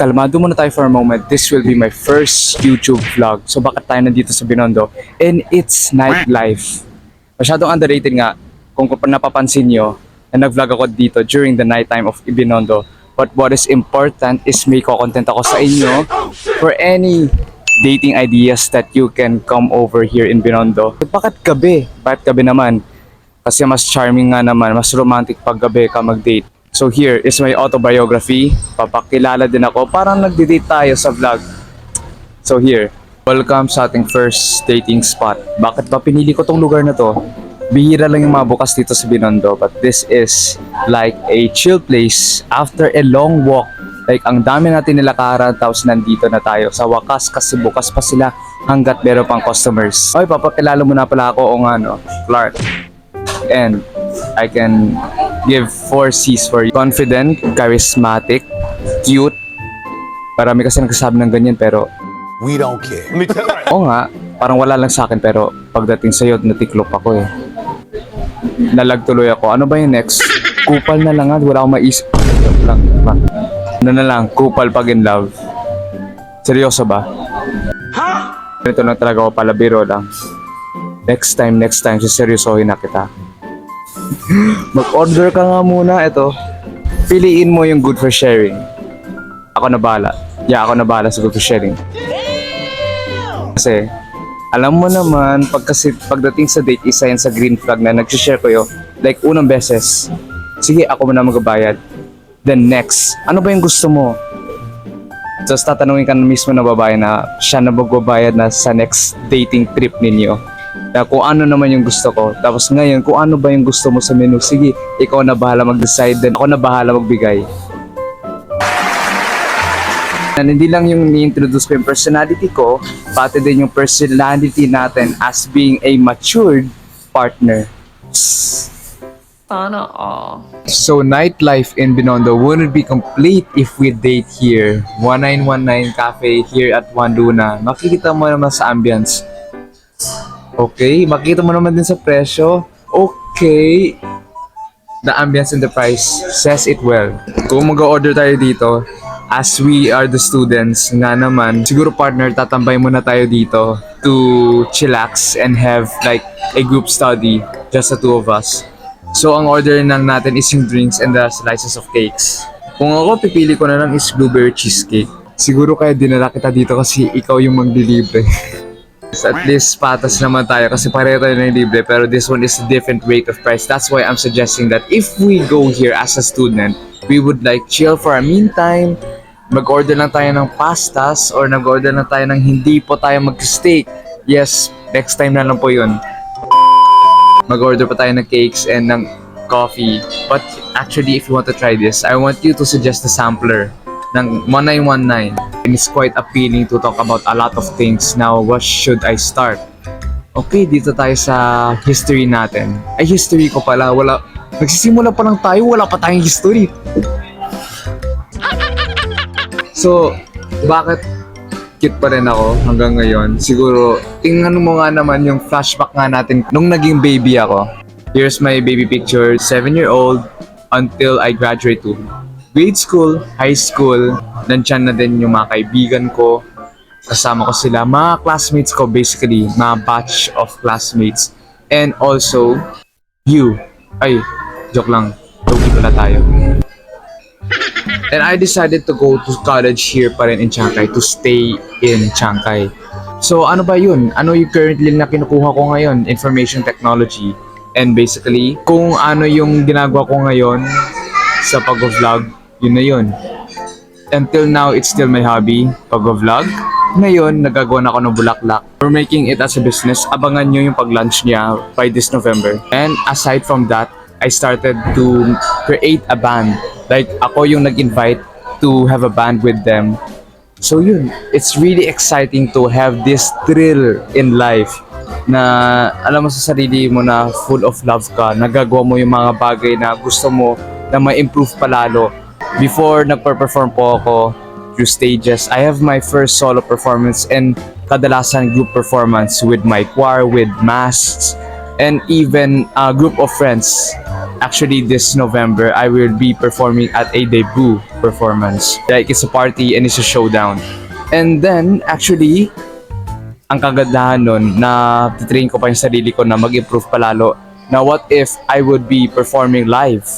kalmado muna tayo for a moment. This will be my first YouTube vlog. So bakit tayo nandito sa Binondo? And it's nightlife. Masyadong underrated nga. Kung napapansin nyo, na nag-vlog ako dito during the nighttime of Binondo. But what is important is may content ako sa inyo for any dating ideas that you can come over here in Binondo. Bakit gabi? Bakit gabi naman? Kasi mas charming nga naman, mas romantic pag gabi ka mag-date. So here is my autobiography. Papakilala din ako. Parang nagdi-date tayo sa vlog. So here, welcome sa ating first dating spot. Bakit ba pinili ko tong lugar na to? Bihira lang yung mga bukas dito sa Binondo. But this is like a chill place after a long walk. Like ang dami natin nilakaran tapos nandito na tayo sa wakas kasi bukas pa sila hanggat meron pang customers. Okay, papakilala muna pala ako o nga no, Clark. And I can give 4 C's for you. Confident, charismatic, cute. Marami kasi nagsasabi ng ganyan pero we don't care. oo nga, parang wala lang sa akin pero pagdating sa'yo natiklop ako eh. Nalagtuloy ako. Ano ba yung next? Kupal na lang nga, wala akong maisip. Lang. Ano na lang, kupal pag in love. Seryoso ba? Ito lang talaga ako pala, biro lang. Next time, siseryosohin na kita. Mag-order ka nga muna, ito. Piliin mo yung good for sharing. Ako na bahala. Yeah, ako na bahala sa good for sharing. Kasi, alam mo naman, pagdating sa date, isa yan sa green flag na nag-share ko yun. Like, unang beses, sige, ako muna magbabayad. Then next, ano ba yung gusto mo? Just tatanungin ka na mismo na babae na siya na magbabayad na sa next dating trip ninyo. Na kung ano naman yung gusto ko. Tapos ngayon, kung ano ba yung gusto mo sa menu, sige, ikaw na bahala mag-decide, then ako na bahala magbigay. And hindi lang yung ni-introduce ko yung personality ko, pati din yung personality natin as being a matured partner. Sana all. So nightlife in Binondo wouldn't be complete if we date here. 1919 Cafe here at Juan Luna. Makikita mo naman sa ambience. Okay, makita mo naman din sa presyo. Okay. The ambience and the price says it well. Kung mag-order tayo dito, as we are the students nga naman, siguro partner, tatambay muna tayo dito to chillax and have like a group study, just the two of us. So ang order lang natin is yung drinks and the slices of cakes. Kung ako, pipili ko na lang is blueberry cheesecake. Siguro kaya dinala kita dito kasi ikaw yung magdilibre. So at least patas naman tayo kasi pareho tayo na yung libre pero this one is a different rate of price. That's why I'm suggesting that if we go here as a student, we would like chill for a meantime, mag-order lang tayo ng pastas or nag-order lang tayo ng hindi po tayo mag-steak. Yes, next time na lang po yun. Mag-order pa tayo ng cakes and ng coffee. But actually, if you want to try this, I want you to suggest a sampler ng 1919. And it's quite appealing to talk about a lot of things. Now, what should I start? Okay, dito tayo sa history natin. Ay, history ko pala. Wala. Nagsisimula pa lang tayo, wala pa tayong history. So, bakit cute pa rin ako hanggang ngayon? Siguro, tingnan mo nga naman yung flashback nga natin nung naging baby ako. Here's my baby picture, 7-year-old until I graduate to grade school, high school. Nandiyan na din yung mga kaibigan ko. Kasama ko sila, mga classmates ko basically, mga batch of classmates. And also, you. Ay, joke lang. Logi pala tayo. And I decided to go to college here pa rin in Chankay, to stay in Chankay. So ano ba yun? Ano yung currently na kinukuha ko ngayon? Information technology. And basically, kung ano yung ginagawa ko ngayon sa pag-vlog, yun na yun. Until now, it's still my hobby, pag-vlog. Ngayon, nagagawa na ako ng bulaklak. We're making it as a business. Abangan nyo yung pag-launch niya by this November. And aside from that, I started to create a band. Like, ako yung nag-invite to have a band with them. So yun, it's really exciting to have this thrill in life na alam mo sa sarili mo na full of love ka, nagagawa mo yung mga bagay na gusto mo na ma-improve palalo. Before nagpa-perform po ako through stages, I have my first solo performance and kadalasan group performance with my choir, with masks, and even a group of friends. Actually, this November, I will be performing at a debut performance. Like, it's a party and it's a showdown. And then, actually, ang kagandahan nun, na titrain ko pa yung sarili ko na mag-improve palalo. Now, what if I would be performing live?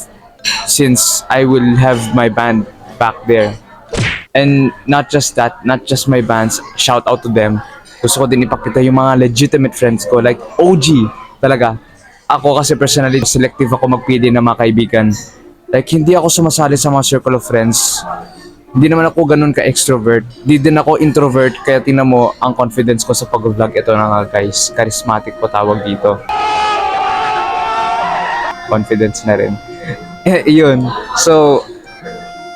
Since I will have my band back there. And not just that, not just my bands, shout out to them. Gusto ko din ipakita yung mga legitimate friends ko, like OG talaga. Ako kasi personally, selective ako magpili ng mga kaibigan. Like, hindi ako sumasali sa mga circle of friends. Hindi naman ako ganun ka-extrovert. Hindi din ako introvert, kaya tingnan mo ang confidence ko sa pag-vlog. Ito na nga guys, charismatic po tawag dito. Confidence na rin. Yun. So,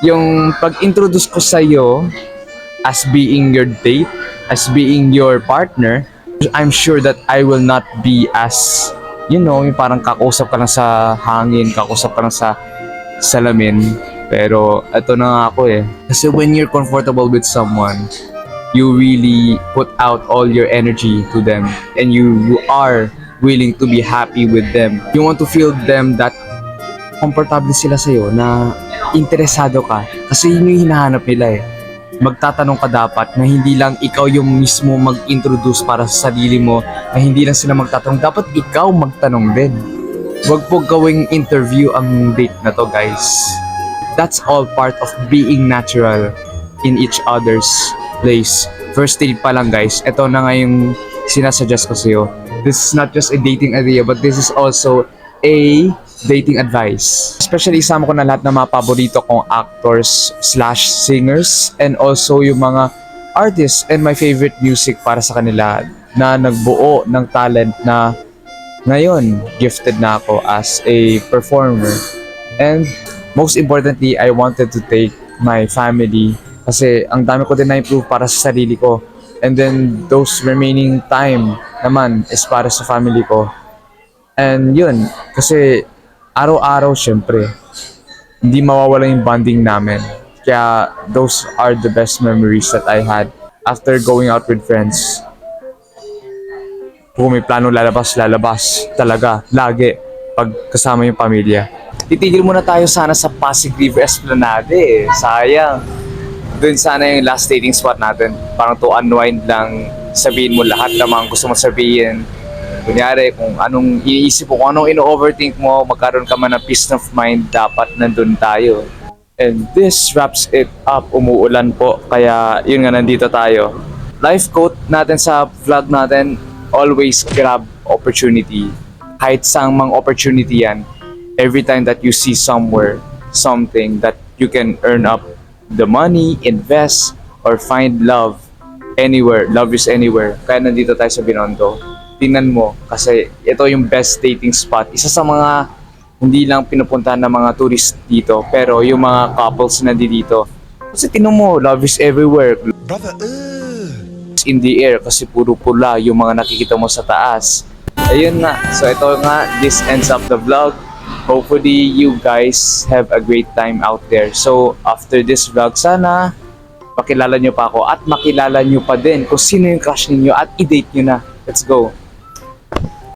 yung pag-introduce ko sa'yo as being your date, as being your partner, I'm sure that I will not be as, you know, yung parang kakausap ka lang sa hangin, kakausap ka lang sa salamin. Pero ito na nga ako eh. Kasi when you're comfortable with someone, you really put out all your energy to them and you are willing to be happy with them. You want to feel them that komportable sila sa'yo, na interesado ka. Kasi yun yung hinahanap nila eh. Magtatanong ka dapat na hindi lang ikaw yung mismo mag-introduce para sa sarili mo, na hindi lang sila magtatanong, dapat ikaw magtanong din. Huwag po gawing interview ang date na to guys. That's all part of being natural in each other's place. First date pa lang guys, ito na nga yung sinasuggest ko sa'yo. This is not just a dating idea, but this is also a dating advice. Especially isama ko na lahat ng mga paborito kong actors slash singers and also yung mga artists and my favorite music para sa kanila na nagbuo ng talent na ngayon gifted na ako as a performer. And most importantly, I wanted to take my family kasi ang dami ko din na-improve para sa sarili ko. And then those remaining time naman is para sa family ko. And yun, kasi araw-araw syempre, hindi mawawala yung bonding namin. Kaya those are the best memories that I had after going out with friends. Kung may plano lalabas talaga, lagi, pag kasama yung pamilya. Titigil muna tayo sana sa Pasig River Esplanade eh. Sayang. Doon sana yung last dating spot natin. Parang to unwind lang, sabihin mo lahat ng mga gusto mo sabihin. Kunyari, kung anong iniisip mo, kung anong ino-overthink mo, magkaroon ka man ng peace of mind, dapat nandun tayo. And this wraps it up. Umuulan po, kaya yun nga, nandito tayo. Life quote natin sa vlog natin, always grab opportunity. Kahit saang mang opportunity yan, every time that you see somewhere, something that you can earn up the money, invest, or find love anywhere. Love is anywhere. Kaya nandito tayo sa Binondo. Tingnan mo, kasi ito yung best dating spot. Isa sa mga hindi lang pinupuntahan ng mga tourist dito, pero yung mga couples na dito. Kasi tingnan mo, love is everywhere. Brother, In the air, kasi puro pula yung mga nakikita mo sa taas. Ayun nga, so ito nga, this ends up the vlog. Hopefully, you guys have a great time out there. So, after this vlog, sana makilala nyo pa ako at makilala nyo pa din kung sino yung crush ninyo at i-date nyo na. Let's go!